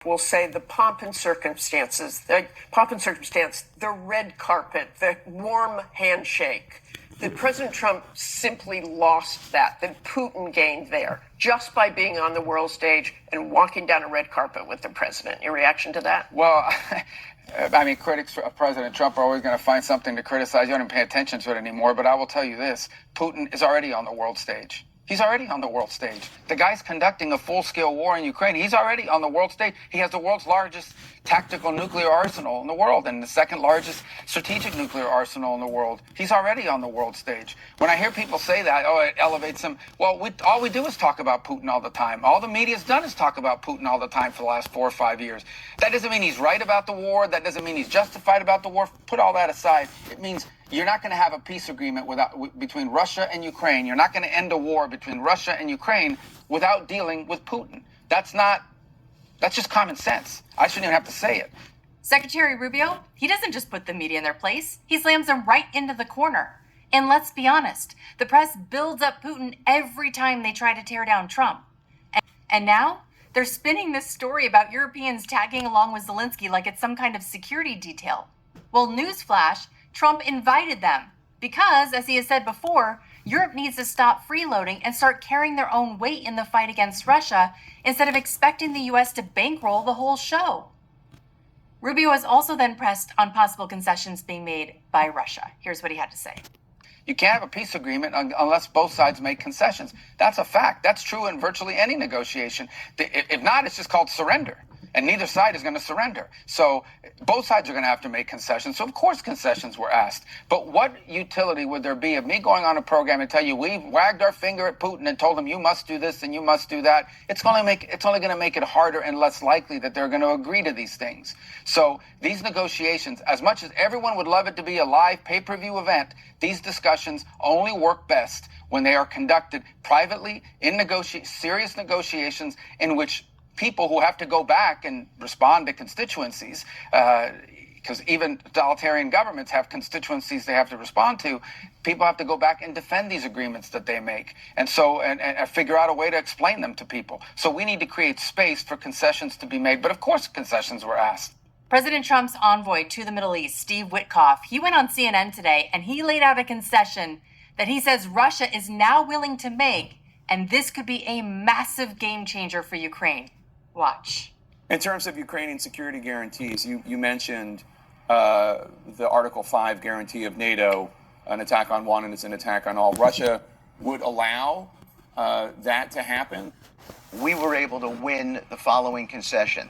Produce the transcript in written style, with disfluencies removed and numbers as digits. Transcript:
will say the pomp and circumstance, the red carpet, the warm handshake, that President Trump simply lost that Putin gained there just by being on the world stage and walking down a red carpet with the president. Your reaction to that? Well, I mean, critics of President Trump are always going to find something to criticize. You don't even pay attention to it anymore. But I will tell you this, Putin is already on the world stage. He's already on the world stage. The guy's conducting a full-scale war in Ukraine. He's already on the world stage. He has the world's largest tactical nuclear arsenal in the world and the second largest strategic nuclear arsenal in the world. He's already on the world stage. When I hear people say that, oh, it elevates him, well, all we do is talk about Putin all the time. All the media's done is talk about Putin all the time for the last 4 or 5 years. That doesn't mean he's right about the war. That doesn't mean he's justified about the war. Put all that aside. It means you're not going to have a peace agreement between Russia and Ukraine. You're not going to end a war between Russia and Ukraine without dealing with Putin. That's just common sense. I shouldn't even have to say it. Secretary Rubio, he doesn't just put the media in their place. He slams them right into the corner. And let's be honest, the press builds up Putin every time they try to tear down Trump. And now they're spinning this story about Europeans tagging along with Zelensky like it's some kind of security detail. Well, newsflash, Trump invited them because, as he has said before, Europe needs to stop freeloading and start carrying their own weight in the fight against Russia instead of expecting the U.S. to bankroll the whole show. Rubio was also then pressed on possible concessions being made by Russia. Here's what he had to say. You can't have a peace agreement unless both sides make concessions. That's a fact. That's true in virtually any negotiation. If not, it's just called surrender. And neither side is going to surrender. So both sides are going to have to make concessions. So, of course, concessions were asked. But what utility would there be of me going on a program and tell you we wagged our finger at Putin and told him you must do this and you must do that? It's only going to make it harder and less likely that they're going to agree to these things. So these negotiations, as much as everyone would love it to be a live pay-per-view event, these discussions only work best when they are conducted privately in serious negotiations in which people who have to go back and respond to constituencies, because even totalitarian governments have constituencies they have to respond to, people have to go back and defend these agreements that they make, and figure out a way to explain them to people. So we need to create space for concessions to be made, but of course concessions were asked. President Trump's envoy to the Middle East, Steve Witkoff, he went on CNN today and he laid out a concession that he says Russia is now willing to make, and this could be a massive game changer for Ukraine. Watch. In terms of Ukrainian security guarantees, you mentioned the Article 5 guarantee of NATO, an attack on one and it's an attack on all. Russia would allow that to happen? We were able to win the following concession.